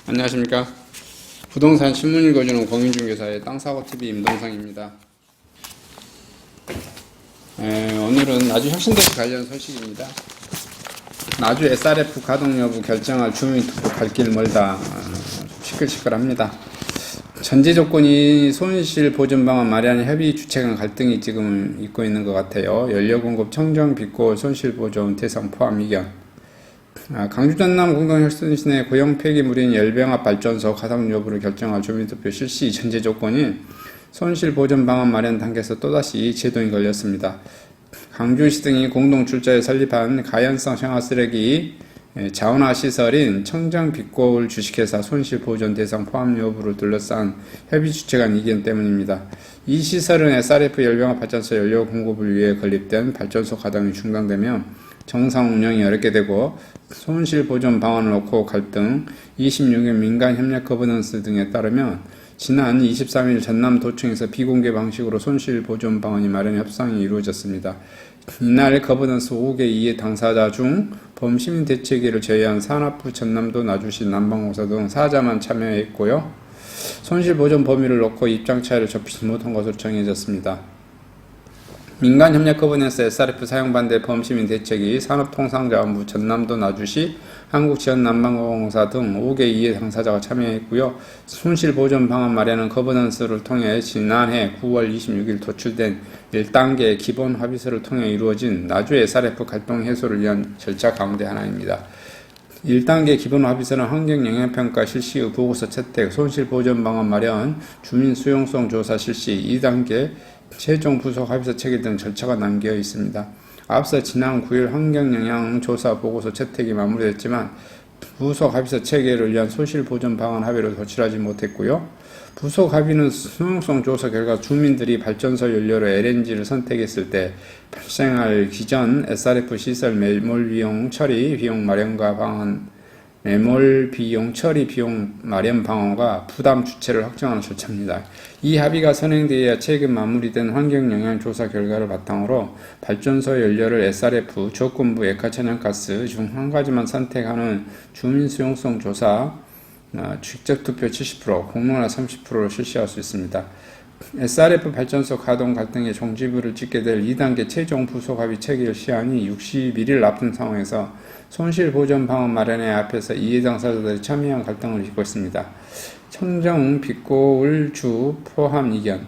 안녕하십니까. 부동산 신문 읽어주는 공인중개사의 땅사고TV 임동상입니다. 오늘은 나주 혁신도시 관련 소식입니다. 나주 SRF 가동 여부 결정할 주민투표 갈 길 멀다. 시끌시끌합니다. 전제 조건이 손실 보전 방안 마련 협의 주체 간 갈등이 지금 있고 있는 것 같아요. 연료 공급 청정 비고 손실 보전 대상 포함 이견. 강주 전남 공동혁신시 내 고용 폐기물인 열병합 발전소 가동 여부를 결정할 주민투표 실시 전제 조건이 손실 보전 방안 마련 단계에서 또다시 제동이 걸렸습니다. 강주시 등이 공동 출자에 설립한 가연성 생활 쓰레기 자원화 시설인 청정 빛고울 주식회사 손실 보전 대상 포함 여부를 둘러싼 협의 주체 간 이견 때문입니다. 이 시설은 SRF 열병합 발전소 연료 공급을 위해 건립된 발전소 가동이 중단되면 정상 운영이 어렵게 되고 손실 보전 방안을 놓고 갈등, 26일 민간 협력 거버넌스 등에 따르면 지난 23일 전남도청에서 비공개 방식으로 손실 보전 방안이 마련 협상이 이루어졌습니다. 이날 거버넌스 5개 이해 당사자 중 범시민대책위를 제외한 산업부, 전남도, 나주시, 남방공사 등 4자만 참여했고요. 손실 보전 범위를 놓고 입장 차이를 좁히지 못한 것으로 정해졌습니다. 민간협력 거버넌스 SRF 사용반대 범시민대책위, 산업통상자원부, 전남도, 나주시, 한국지원난방공사 등 5개 이해 당사자가 참여했고요. 손실보전 방안 마련은 거버넌스를 통해 지난해 9월 26일 도출된 1단계 기본 합의서를 통해 이루어진 나주 SRF 갈등 해소를 위한 절차 가운데 하나입니다. 1단계 기본 합의서는 환경영향평가 실시의 보고서 채택, 손실보전 방안 마련, 주민 수용성 조사 실시, 2단계 최종 부속 합의서 체계 등 절차가 남겨 있습니다. 앞서 지난 9일 환경영향조사 보고서 채택이 마무리됐지만 부속 합의서 체계를 위한 손실 보전 방안 합의를 도출하지 못했고요. 부속 합의는 수용성 조사 결과 주민들이 발전소 연료로 LNG를 선택했을 때 발생할 기존 SRF 시설 매몰 비용 처리 비용 마련과 방안 매몰 비용 처리 비용 마련 방안과 부담 주체를 확정하는 절차입니다. 이 합의가 선행되어야 최근 마무리된 환경영향조사 결과를 바탕으로 발전소 연료를 SRF 조건부 액화천연가스 중 한 가지만 선택하는 주민수용성 조사 직접투표 70%, 공론화 30%를 실시할 수 있습니다. SRF 발전소 가동 갈등의 종지부를 찍게 될 2단계 최종 부속 합의 체결 시한이 61일 앞둔 상황에서 손실 보전 방안 마련에 앞에서 이해 당사자들이 첨예한 갈등을 빚고 있습니다. 청정 빛고울 주 포함 이견.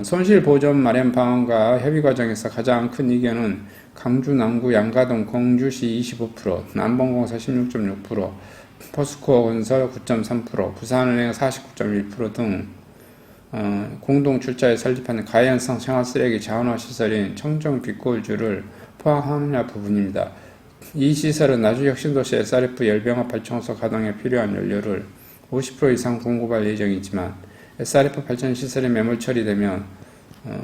손실 보전 마련 방안과 협의 과정에서 가장 큰 이견은 강주 남구 양가동 공주시 25%, 남방공사 16.6%, 포스코 건설 9.3%, 부산은행 49.1% 등 공동 출자에 설립한 가연성 생활 쓰레기 자원화 시설인 청정 빛고울주를 포함하느냐 부분입니다. 이 시설은 나주 혁신도시 SRF 열병합 발전소 가동에 필요한 연료를 50% 이상 공급할 예정이지만 SRF 발전 시설이 매몰 처리되면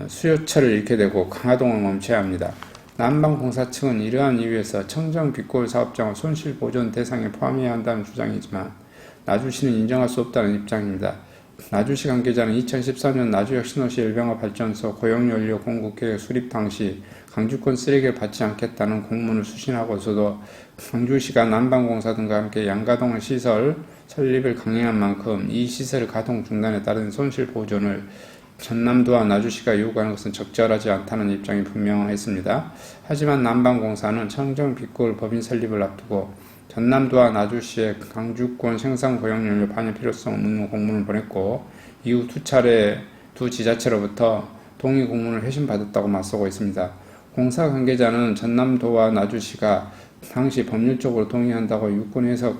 수요처를 잃게 되고 가동을 멈춰야 합니다. 남방공사 측은 이러한 이유에서 청정 빛고울 사업장을 손실 보전 대상에 포함해야 한다는 주장이지만 나주시는 인정할 수 없다는 입장입니다. 나주시 관계자는 2014년 나주 혁신도시 열병합 발전소 고용연료 공급계획 수립 당시 강주권 쓰레기를 받지 않겠다는 공문을 수신하고서도 강주시가 남방공사 등과 함께 양가동 시설 설립을 강행한 만큼 이 시설 가동 중단에 따른 손실 보전을 전남도와 나주시가 요구하는 것은 적절하지 않다는 입장이 분명했습니다. 하지만 남방공사는 청정 빛고울 법인 설립을 앞두고 전남도와 나주시에 강주권 생산 고용연료 반영 필요성 의무 공문을 보냈고 이후 두 차례 두 지자체로부터 동의 공문을 회신받았다고 맞서고 있습니다. 공사 관계자는 전남도와 나주시가 당시 법률적으로 동의한다고 유권 해석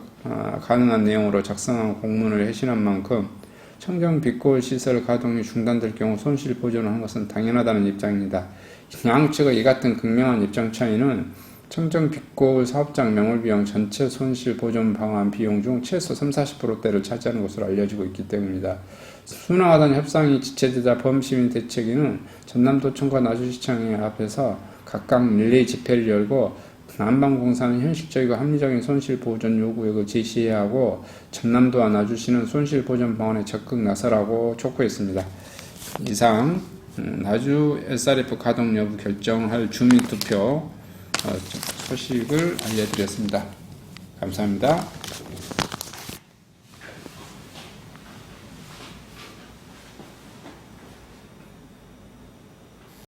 가능한 내용으로 작성한 공문을 회신한 만큼 청정 빛고울 시설 가동이 중단될 경우 손실 보전을 한 것은 당연하다는 입장입니다. 양측의 이 같은 극명한 입장 차이는 청정 빛고울 사업장 매몰비용 전체 손실 보전 방안 비용 중 최소 30-40%대를 차지하는 것으로 알려지고 있기 때문입니다. 순화하던 협상이 지체되자 범시민대책위는 전남도청과 나주시청의 앞에서 각각 릴레이 집회를 열고 남방공사는 현실적이고 합리적인 손실 보전 요구액을 제시해야 하고 전남도와 나주시는 손실 보전 방안에 적극 나서라고 촉구했습니다. 이상 나주 SRF 가동 여부 결정할 주민투표 소식을 알려드렸습니다. 감사합니다.